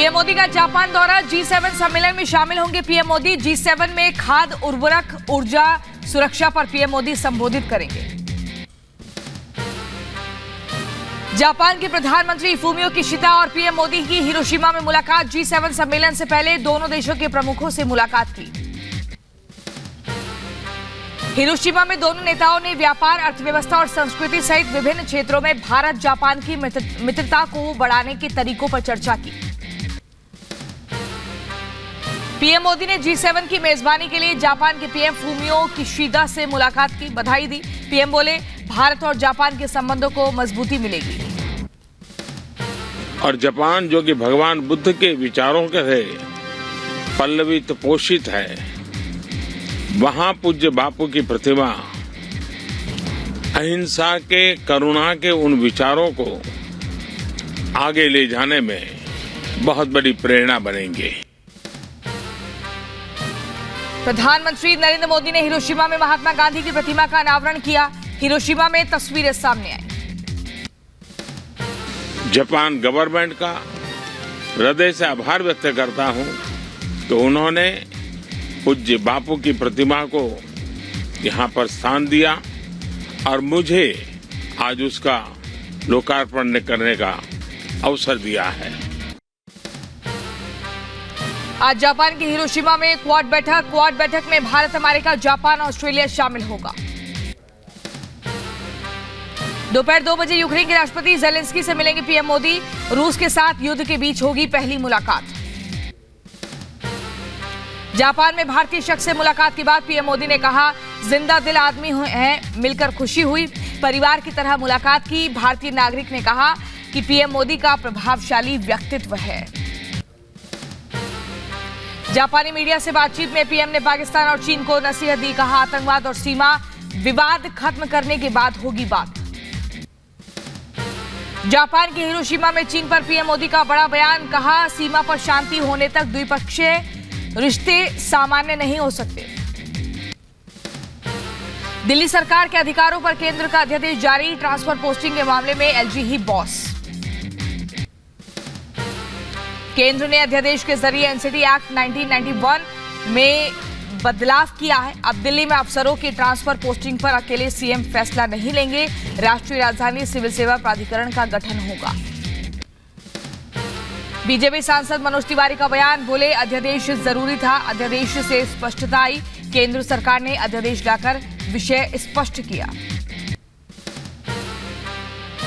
PM Modi का Japan दौरा, G7 सम्मेलन में शामिल होंगे पीएम मोदी। G7 में खाद्य, उर्वरक, ऊर्जा सुरक्षा पर पीएम मोदी संबोधित करेंगे। जापान के प्रधानमंत्री फूमियो किशिदा और पीएम मोदी की हिरोशिमा में मुलाकात। G7 सम्मेलन से पहले दोनों देशों के प्रमुखों से मुलाकात की। हिरोशिमा में दोनों नेताओं ने व्यापार, अर्थव्यवस्था और संस्कृति सहित विभिन्न क्षेत्रों में भारत जापान की मित्रता को बढ़ाने के तरीकों पर चर्चा की। पीएम मोदी ने G7 की मेजबानी के लिए जापान के पीएम फूमियो किशिदा से मुलाकात की, बधाई दी। पीएम बोले, भारत और जापान के संबंधों को मजबूती मिलेगी। और जापान जो कि भगवान बुद्ध के विचारों के है पल्लवित पोषित है, वहां पूज्य बापू की प्रतिमा अहिंसा के, करुणा के उन विचारों को आगे ले जाने में बहुत बड़ी प्रेरणा बनेंगे। प्रधानमंत्री नरेंद्र मोदी ने हिरोशिमा में महात्मा गांधी की प्रतिमा का अनावरण किया। हिरोशिमा में तस्वीरें सामने आई। जापान गवर्नमेंट का हृदय से आभार व्यक्त करता हूं तो उन्होंने पूज्य बापू की प्रतिमा को यहां पर स्थान दिया और मुझे आज उसका लोकार्पण करने का अवसर दिया है। आज जापान के हिरोशिमा में क्वाड बैठक में भारत, अमेरिका, जापान, ऑस्ट्रेलिया शामिल होगा। दोपहर 2 बजे यूक्रेन के राष्ट्रपति जेलेंस्की से मिलेंगे पीएम मोदी। रूस के साथ युद्ध के बीच होगी पहली मुलाकात। जापान में भारतीय शख्स से मुलाकात के बाद पीएम मोदी ने कहा, जिंदा दिल आदमी हैं, मिलकर खुशी हुई, परिवार की तरह मुलाकात की। भारतीय नागरिक ने कहा कि पीएम मोदी का प्रभावशाली व्यक्तित्व है। जापानी मीडिया से बातचीत में पीएम ने पाकिस्तान और चीन को नसीहत दी, कहा आतंकवाद और सीमा विवाद खत्म करने के बाद होगी बात। जापान के हिरोशिमा में चीन पर पीएम मोदी का बड़ा बयान, कहा सीमा पर शांति होने तक द्विपक्षीय रिश्ते सामान्य नहीं हो सकते। दिल्ली सरकार के अधिकारों पर केंद्र का अध्यादेश जारी, ट्रांसफर पोस्टिंग के मामले में एलजी ही बॉस। केंद्र ने अध्यादेश के जरिए एनसीटी एक्ट 1991 में बदलाव किया है। अब दिल्ली में अफसरों की ट्रांसफर पोस्टिंग पर अकेले सीएम फैसला नहीं लेंगे, राष्ट्रीय राजधानी सिविल सेवा प्राधिकरण का गठन होगा। बीजेपी सांसद मनोज तिवारी का बयान, बोले अध्यादेश जरूरी था, अध्यादेश से स्पष्टता आई, केंद्र सरकार ने अध्यादेश लाकर विषय स्पष्ट किया।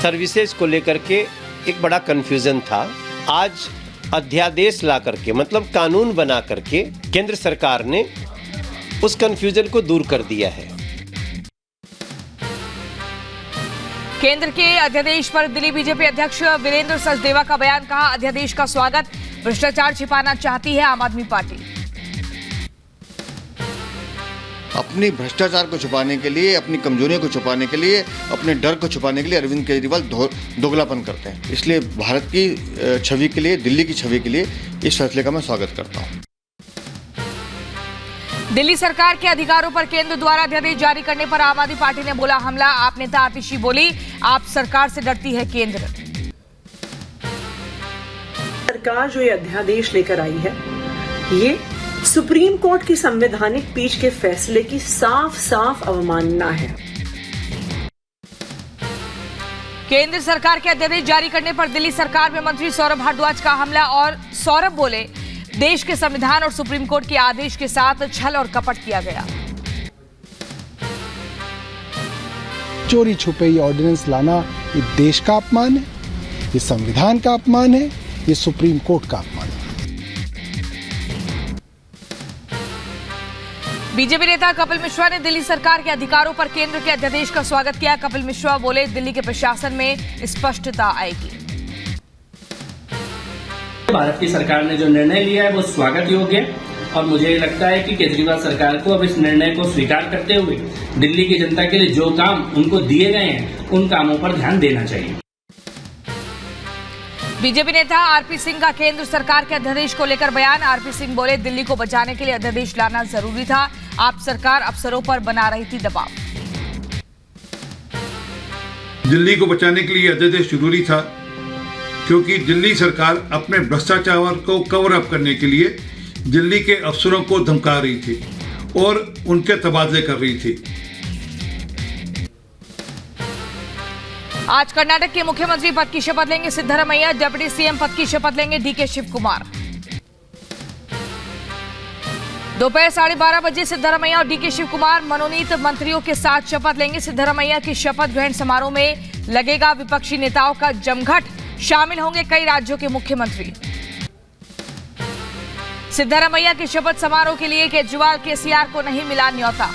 सर्विसेज को लेकर के एक बड़ा कंफ्यूजन था। आज अध्यादेश ला करके, मतलब कानून बना करके केंद्र सरकार ने उस कंफ्यूजन को दूर कर दिया है। केंद्र के अध्यादेश पर दिल्ली बीजेपी अध्यक्ष वीरेंद्र सचदेवा का बयान, कहा अध्यादेश का स्वागत, भ्रष्टाचार छिपाना चाहती है आम आदमी पार्टी। अपनी भ्रष्टाचार को छुपाने के लिए, अपनी कमजोरियों को छुपाने के लिए, अपने डर को छुपाने के लिए अरविंद केजरीवाल दोगलापन करते हैं। इसलिए भारत की छवि के लिए, दिल्ली की छवि के लिए इस फैसले का मैं स्वागत करता हूं। दिल्ली सरकार के अधिकारों पर केंद्र द्वारा अध्यादेश जारी करने पर आम आदमी पार्टी ने बोला हमला। आप नेता आतिशी बोली, आप सरकार से डरती है केंद्र। सरकार जो ये अध्यादेश लेकर आई है, ये सुप्रीम कोर्ट की संवैधानिक पीठ के फैसले की साफ साफ अवमानना है। केंद्र सरकार के अध्यादेश जारी करने पर दिल्ली सरकार में मंत्री सौरभ भारद्वाज का हमला, और सौरभ बोले देश के संविधान और सुप्रीम कोर्ट के आदेश के साथ छल और कपट किया गया। चोरी छुपे ये ऑर्डिनेंस लाना, ये देश का अपमान है, ये संविधान का अपमान है, ये सुप्रीम कोर्ट का अपमान है। बीजेपी नेता कपिल मिश्रा ने दिल्ली सरकार के अधिकारों पर केंद्र के अध्यादेश का स्वागत किया। कपिल मिश्रा बोले दिल्ली के प्रशासन में स्पष्टता आएगी। भारत की सरकार ने जो निर्णय लिया है वो स्वागत योग्य है और मुझे लगता है कि केजरीवाल सरकार को अब इस निर्णय को स्वीकार करते हुए दिल्ली की जनता के लिए जो काम उनको दिए गए हैं उन कामों पर ध्यान देना चाहिए। बीजेपी नेता आरपी सिंह का केंद्र सरकार के अध्यादेश को लेकर बयान। आरपी सिंह बोले दिल्ली को बचाने के लिए अध्यादेश लाना जरूरी था, आप सरकार अफसरों पर बना रही थी दबाव। दिल्ली को बचाने के लिए अध्यादेश जरूरी था, क्योंकि दिल्ली सरकार अपने भ्रष्टाचार को कवर अप करने के लिए दिल्ली के अफसरों को धमका रही थी और उनके तबादले कर रही थी। आज कर्नाटक के मुख्यमंत्री पद की शपथ लेंगे सिद्धरामैया, डिप्टी सीएम पद की शपथ लेंगे डीके शिवकुमार। दोपहर 12:30 बजे सिद्धरामैया और डीके शिवकुमार मनोनीत मंत्रियों के साथ शपथ लेंगे। सिद्धरामैया की शपथ ग्रहण समारोह में लगेगा विपक्षी नेताओं का जमघट, शामिल होंगे कई राज्यों के मुख्यमंत्री। सिद्धरामैया के शपथ समारोह के लिए केजरीवाल केसीआर को नहीं मिला न्योता।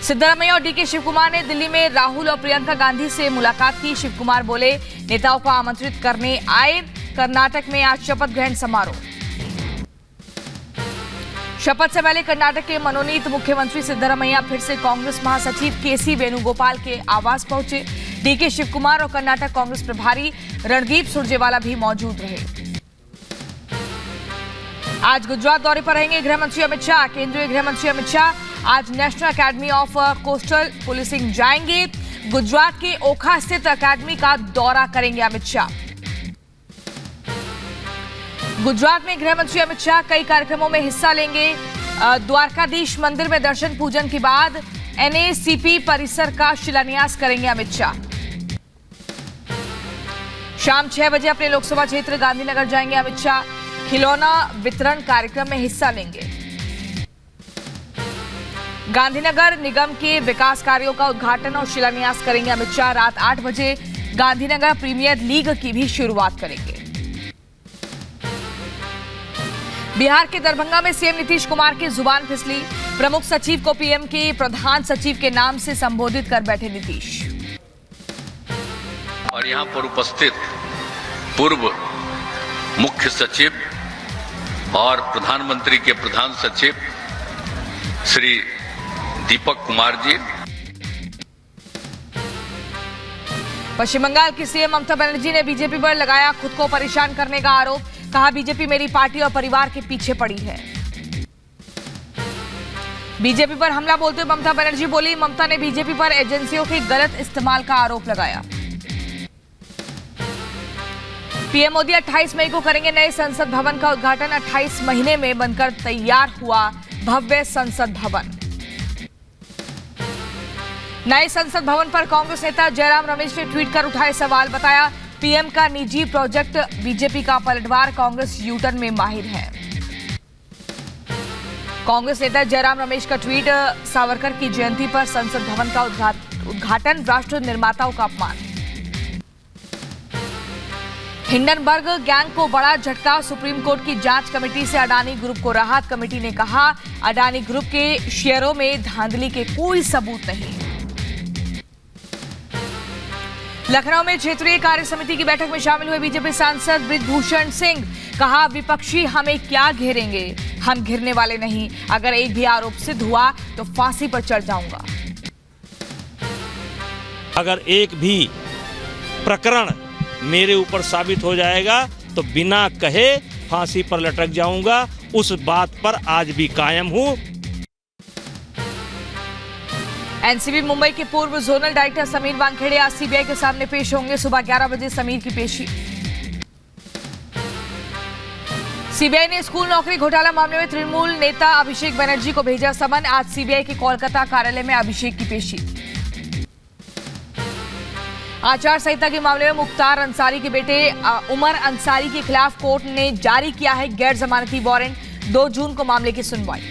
सिद्धरामैया और डीके शिवकुमार ने दिल्ली में राहुल और प्रियंका गांधी से मुलाकात की। शिवकुमार बोले, नेताओं को आमंत्रित करने आए। कर्नाटक में आज शपथ ग्रहण समारोह। शपथ से पहले कर्नाटक के मनोनीत मुख्यमंत्री सिद्धरामैया फिर से कांग्रेस महासचिव केसी वेणुगोपाल के आवास पहुंचे। डीके शिवकुमार और कर्नाटक कांग्रेस प्रभारी रणदीप सुरजेवाला भी मौजूद रहे। आज गुजरात दौरे पर रहेंगे गृह मंत्री अमित शाह। केंद्रीय गृह मंत्री अमित शाह आज national academy of coastal policing जाएंगे। गुजरात के ओखा स्थित अकेडमी का दौरा करेंगे अमित शाह। गुजरात में गृह मंत्री अमित शाह कई कार्यक्रमों में हिस्सा लेंगे। द्वारकाधीश मंदिर में दर्शन पूजन के बाद एनएसीपी परिसर का शिलान्यास करेंगे अमित शाह। शाम 6 बजे अपने लोकसभा क्षेत्र गांधीनगर जाएंगे अमित शाह। खिलौना वितरण कार्यक्रम में हिस्सा लेंगे। गांधीनगर निगम के विकास कार्यों का उद्घाटन और शिलान्यास करेंगे अमित शाह। रात 8 बजे गांधीनगर प्रीमियर लीग की भी शुरुआत करेंगे। बिहार के दरभंगा में सीएम नीतीश कुमार की जुबान फिसली। प्रमुख सचिव को पीएम के प्रधान सचिव के नाम से संबोधित कर बैठे नीतीश। और यहां पर उपस्थित पूर्व मुख्य सचिव और प्रधानमंत्री के प्रधान सचिव श्री दीपक कुमार जी। पश्चिम बंगाल की सीएम ममता बनर्जी ने बीजेपी पर लगाया खुद को परेशान करने का आरोप। कहा, बीजेपी मेरी पार्टी और परिवार के पीछे पड़ी है। बीजेपी पर हमला बोलते हुए ममता बनर्जी बोली, ममता ने बीजेपी पर एजेंसियों के गलत इस्तेमाल का आरोप लगाया। पीएम मोदी 28 मई को करेंगे नए संसद भवन का उद्घाटन। 28 महीने में बनकर तैयार हुआ भव्य संसद भवन। नए संसद भवन पर कांग्रेस नेता जयराम रमेश ने ट्वीट कर उठाए सवाल। बताया, पीएम का निजी प्रोजेक्ट बीजेपी का पलटवार, कांग्रेस यूटर्न में माहिर है। कांग्रेस नेता जयराम रमेश का ट्वीट, सावरकर की जयंती पर संसद भवन का उद्घाटन, राष्ट्र निर्माताओं का अपमान। हिंडनबर्ग गैंग को बड़ा झटका। सुप्रीम कोर्ट की जांच कमेटी से अडानी ग्रुप को राहत। कमेटी ने कहा, अडानी ग्रुप के शेयरों में धांधली के कोई सबूत नहीं। लखनऊ में क्षेत्रीय कार्य समिति की बैठक में शामिल हुए बीजेपी सांसद बृजभूषण सिंह। कहा, विपक्षी हमें क्या घेरेंगे, हम घिरने वाले नहीं। अगर एक भी आरोप सिद्ध हुआ तो फांसी पर चढ़ जाऊंगा। अगर एक भी प्रकरण मेरे ऊपर साबित हो जाएगा तो बिना कहे फांसी पर लटक जाऊंगा। उस बात पर आज भी कायम हूं। एनसीबी मुंबई के पूर्व जोनल डायरेक्टर समीर वानखेड़े आज सीबीआई के सामने पेश होंगे। सुबह 11 बजे समीर की पेशी। सीबीआई ने स्कूल नौकरी घोटाला मामले में तृणमूल नेता अभिषेक बनर्जी को भेजा समन। आज सीबीआई के कोलकाता कार्यालय में अभिषेक की पेशी। आचार संहिता के मामले में मुख्तार अंसारी के बेटे उमर अंसारी के खिलाफ कोर्ट ने जारी किया है गैर जमानती वारंट। 2 जून को मामले की सुनवाई।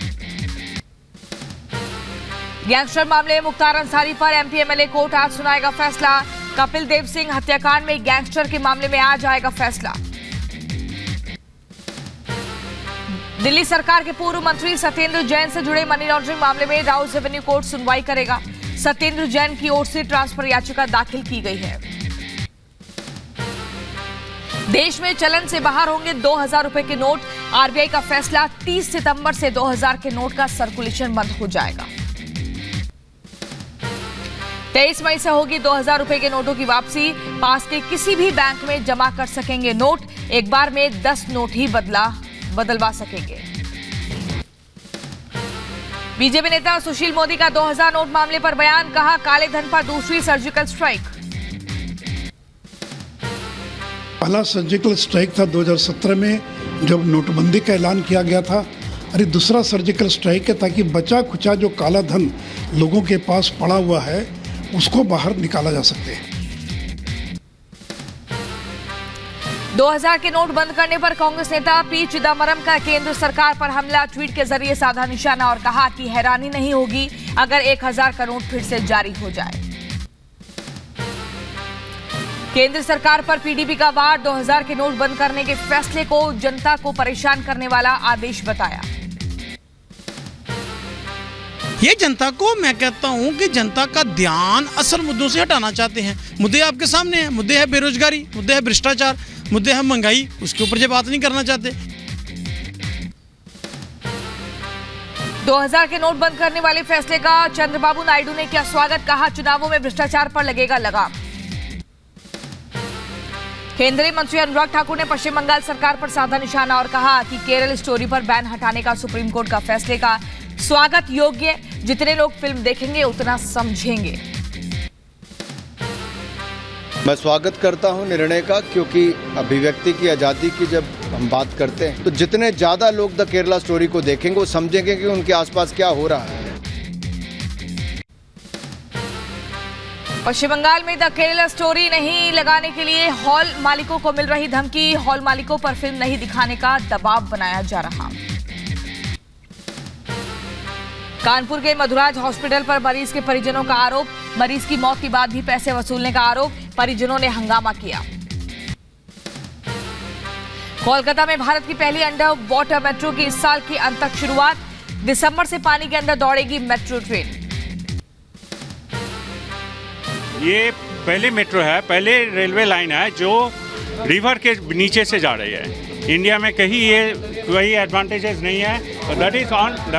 गैंगस्टर मामले में मुख्तार अंसारी पर एमपी एमएलए कोर्ट आज सुनाएगा फैसला। कपिल देव सिंह हत्याकांड में गैंगस्टर के मामले में आज आएगा फैसला। दिल्ली सरकार के पूर्व मंत्री सत्येंद्र जैन से जुड़े मनी लॉन्ड्रिंग मामले में राउस रेवेन्यू कोर्ट सुनवाई करेगा। सत्येंद्र जैन की ओर से ट्रांसफर याचिका दाखिल की गई है। देश में चलन से बाहर होंगे 2000 रुपए के नोट। आरबीआई का फैसला, 30 सितंबर से 2000 के नोट का सर्कुलेशन बंद हो जाएगा। 23 मई से होगी 2000 रुपए के नोटों की वापसी। पास के किसी भी बैंक में जमा कर सकेंगे नोट। एक बार में 10 नोट ही बदलवा सकेंगे। बीजेपी नेता सुशील मोदी का 2000 नोट मामले पर बयान। कहा, काले धन पर दूसरी सर्जिकल स्ट्राइक। पहला सर्जिकल स्ट्राइक था 2017 में जब नोटबंदी का ऐलान किया गया था। अरे दूसरा सर्जिकल स्ट्राइक है ताकि बचा खुचा जो काला धन लोगों के पास पड़ा हुआ है उसको बाहर निकाला जा सके। 2000 के नोट बंद करने पर कांग्रेस नेता पी चिदम्बरम का केंद्र सरकार पर हमला, ट्वीट के जरिए साधा निशाना और कहा कि हैरानी नहीं होगी अगर 1000 का नोट फिर से जारी हो जाए। केंद्र सरकार पर पीडीपी का वार, 2000 के नोट बंद करने के फैसले को जनता को परेशान करने वाला आदेश बताया। ये जनता को, मैं कहता हूं कि जनता का ध्यान असल मुद्दों से हटाना चाहते हैं। मुद्दे आपके सामने हैं, मुद्दे है बेरोजगारी, मुद्दे है भ्रष्टाचार, मुद्दे है महंगाई, उसके ऊपर ये बात नहीं करना चाहते। 2000 के नोट बंद करने वाले फैसले का चंद्रबाबू नायडू ने किया स्वागत, कहा चुनावों में भ्रष्टाचार पर लगेगा लगाम। केंद्रीय मंत्री अनुराग ठाकुर ने पश्चिम बंगाल सरकार पर साधा निशाना और कहा कि केरल स्टोरी पर बैन हटाने का सुप्रीम कोर्ट का फैसले का स्वागत योग्य, जितने लोग फिल्म देखेंगे उतना समझेंगे। मैं स्वागत करता हूं निर्णय का, क्योंकि अभिव्यक्ति की आज़ादी की जब हम बात करते हैं तो जितने ज़्यादा लोग द केरला स्टोरी को देखेंगे वो समझेंगे कि उनके आसपास क्या हो रहा है। पश्चिम बंगाल में द केरला स्टोरी नहीं लगाने के लिए हॉल मालिकों को मिल रही धमकी, हॉल मालिकों पर फिल्म नहीं दिखाने का दबाव बनाया जा रहा। कानपुर के मधुराज हॉस्पिटल पर मरीज के परिजनों का आरोप, मरीज की मौत के बाद भी पैसे वसूलने का आरोप, परिजनों ने हंगामा किया। कोलकाता में भारत की पहली अंडर वाटर मेट्रो की इस साल के अंत तक शुरुआत, दिसंबर से पानी के अंदर दौड़ेगी मेट्रो ट्रेन। ये पहली मेट्रो है, पहले रेलवे लाइन है जो रिवर के नीचे से जा रही है। इंडिया में कहीं ये कोई एडवांटेजेस नहीं है। That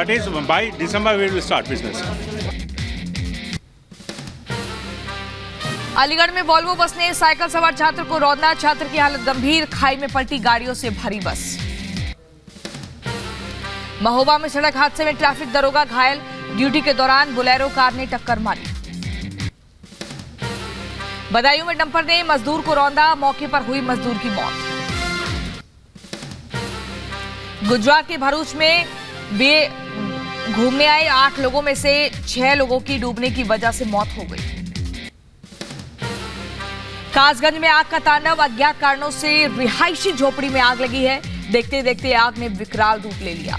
is by December we will start business. Aligarh में वॉल्वो बस ने साइकिल सवार छात्र को रौंदा, छात्र की हालत गंभीर, खाई में पलटी गाड़ियों से भरी बस। महोबा में सड़क हादसे में ट्रैफिक दरोगा घायल, ड्यूटी के दौरान बोलेरो कार ने टक्कर मारी। बदायूं में डंपर ने मजदूर को रौंदा, मौके पर हुई मजदूर की मौत। गुजरात के भरूच में घूमने आए 8 लोगों में से 6 लोगों की डूबने की वजह से मौत हो गई। कासगंज में आग का तांडव, अज्ञात कारणों से रिहायशी झोपड़ी में आग लगी है, देखते देखते आग ने विकराल रूप ले लिया।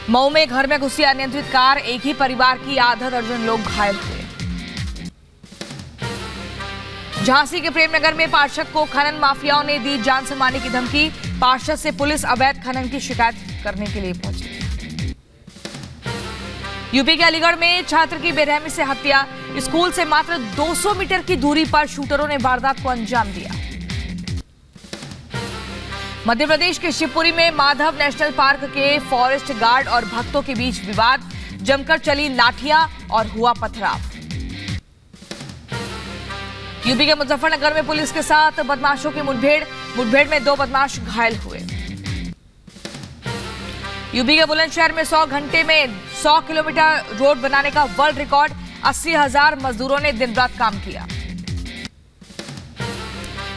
मऊ में घर में घुसी अनियंत्रित कार, एक ही परिवार की आधा दर्जन लोग घायल हुए। झांसी के प्रेमनगर में पार्षद को खनन माफियाओं ने दी जान से मारने की धमकी, पार्षद से पुलिस अवैध खनन की शिकायत करने के लिए पहुंची। यूपी के अलीगढ़ में छात्र की बेरहमी से हत्या, स्कूल से मात्र 200 मीटर की दूरी पर शूटरों ने वारदात को अंजाम दिया। मध्य प्रदेश के शिवपुरी में माधव नेशनल पार्क के फॉरेस्ट गार्ड और भक्तों के बीच विवाद, जमकर चली लाठियां और हुआ पथराव। यूपी के मुजफ्फरनगर में पुलिस के साथ बदमाशों की मुठभेड़ में 2 बदमाश घायल हुए। यूपी के बुलंदशहर में 100 घंटे में 100 किलोमीटर रोड बनाने का वर्ल्ड रिकॉर्ड, 80,000 मजदूरों ने दिन रात काम किया।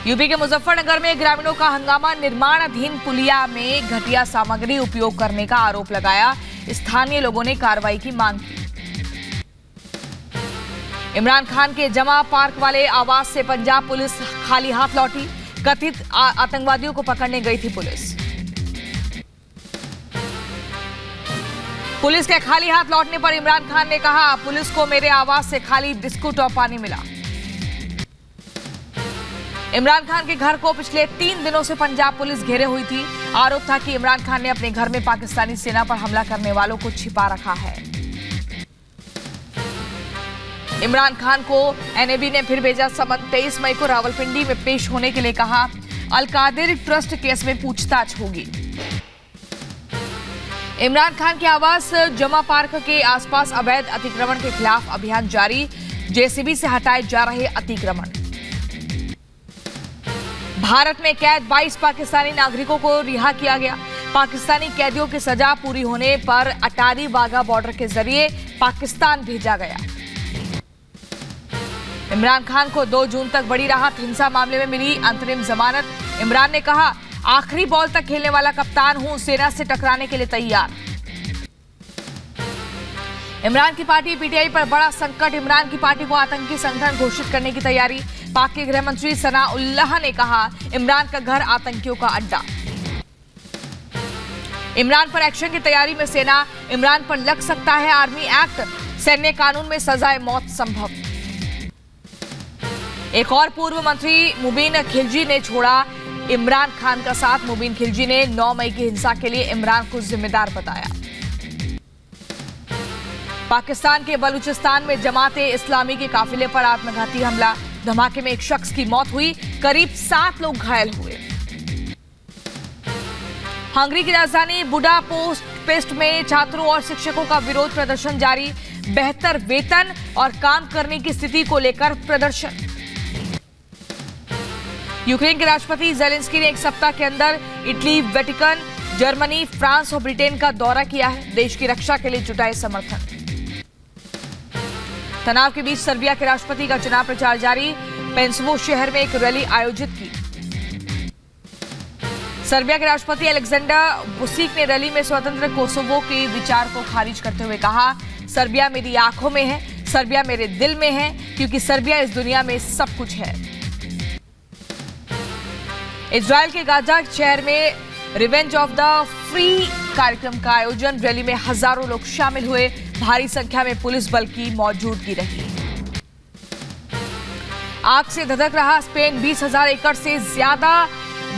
यूपी के मुजफ्फरनगर में ग्रामीणों का हंगामा, निर्माणाधीन पुलिया में घटिया सामग्री उपयोग करने का आरोप लगाया, स्थानीय लोगों ने कार्रवाई की मांग की। इमरान खान के जमा पार्क वाले आवास से पंजाब पुलिस खाली हाथ लौटी, कथित आतंकवादियों को पकड़ने गई थी पुलिस। पुलिस के खाली हाथ लौटने पर इमरान खान ने कहा, पुलिस को मेरे आवास से खाली बिस्कुट और पानी मिला। इमरान खान के घर को पिछले 3 दिनों से पंजाब पुलिस घेरे हुई थी। आरोप था कि इमरान खान ने अपने घर में पाकिस्तानी सेना पर हमला करने वालों को छिपा रखा है। इमरान खान को एनएबी ने फिर भेजा समन, 23 मई को रावलपिंडी में पेश होने के लिए कहा। अल-कादिर ट्रस्ट केस में पूछताछ होगी। इमरान खान के आवास जमा पार्क के आसपास अवैध अतिक्रमण के खिलाफ अभियान जारी, जेसीबी से हटाए जा रहे अतिक्रमण। भारत में कैद 22 पाकिस्तानी नागरिकों को रिहा किया गया। पाकिस्तानी कैदियों की सजा पूरी होने पर अटारी वाघा बॉर्डर के जरिए पाकिस्तान भेजा गया। इमरान खान को 2 जून तक बड़ी राहत, हिंसा मामले में मिली अंतरिम जमानत। इमरान ने कहा, आखिरी बॉल तक खेलने वाला कप्तान हूं, सेना से टकराने के लिए तैयार। इमरान की पार्टी पीटीआई पर बड़ा संकट, इमरान की पार्टी को आतंकी संगठन घोषित करने की तैयारी। पाक के गृह मंत्री सनाउल्लाह ने कहा, इमरान का घर आतंकियों का अड्डा। इमरान पर एक्शन की तैयारी में सेना, इमरान पर लग सकता है आर्मी एक्ट, सैन्य कानून में सजाए मौत संभव। एक और पूर्व मंत्री मुबीन खिलजी ने छोड़ा इमरान खान का साथ। मुबीन खिलजी ने 9 मई की हिंसा के लिए इमरान को जिम्मेदार बताया। पाकिस्तान के बलूचिस्तान में जमाते इस्लामी के काफिले पर आत्मघाती हमला, धमाके में एक शख्स की मौत हुई, करीब 7 लोग घायल हुए। हंगरी की राजधानी बुडापेस्ट में छात्रों और शिक्षकों का विरोध प्रदर्शन जारी, बेहतर वेतन और काम करने की स्थिति को लेकर प्रदर्शन। यूक्रेन के राष्ट्रपति जेलेंस्की ने 1 सप्ताह के अंदर इटली, वेटिकन, जर्मनी, फ्रांस और ब्रिटेन का दौरा किया है, देश की रक्षा के लिए जुटाए समर्थन। तनाव के बीच सर्बिया के राष्ट्रपति का चुनाव प्रचार जारी, पेंसवो शहर में एक रैली आयोजित की। सर्बिया के राष्ट्रपति अलेक्जेंडर वुसिक ने रैली में स्वतंत्र कोसोवो के विचार को खारिज करते हुए कहा, सर्बिया मेरी आंखों में है, सर्बिया मेरे दिल में है, क्योंकि सर्बिया इस दुनिया में सब कुछ है। इजराइल के गाजा शहर में रिवेंज ऑफ द फ्री कार्यक्रम का आयोजन, रैली में हजारों लोग शामिल हुए, भारी संख्या में पुलिस बल की मौजूदगी रही। आग से धधक रहा स्पेन, 20,000 एकड़ से ज्यादा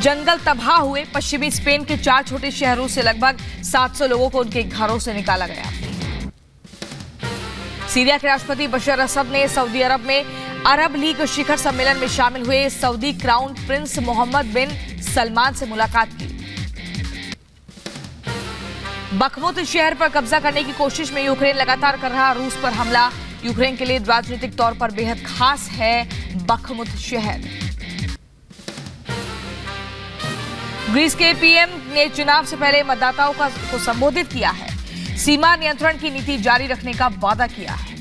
जंगल तबाह हुए। पश्चिमी स्पेन के 4 छोटे शहरों से लगभग 700 लोगों को उनके घरों से निकाला गया। सीरिया के राष्ट्रपति बशर असद ने सऊदी अरब में अरब लीग शिखर सम्मेलन में शामिल हुए सऊदी क्राउन प्रिंस मोहम्मद बिन सलमान से मुलाकात की। बखमुत शहर पर कब्जा करने की कोशिश में यूक्रेन लगातार कर रहा रूस पर हमला, यूक्रेन के लिए राजनीतिक तौर पर बेहद खास है बखमुत शहर। ग्रीस के पीएम ने चुनाव से पहले मतदाताओं को संबोधित किया है, सीमा नियंत्रण की नीति जारी रखने का वादा किया है।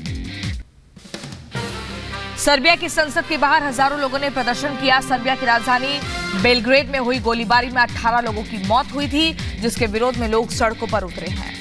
सर्बिया की संसद के बाहर हजारों लोगों ने प्रदर्शन किया। सर्बिया की राजधानी बेलग्रेड में हुई गोलीबारी में 18 लोगों की मौत हुई थी, जिसके विरोध में लोग सड़कों पर उतरे हैं।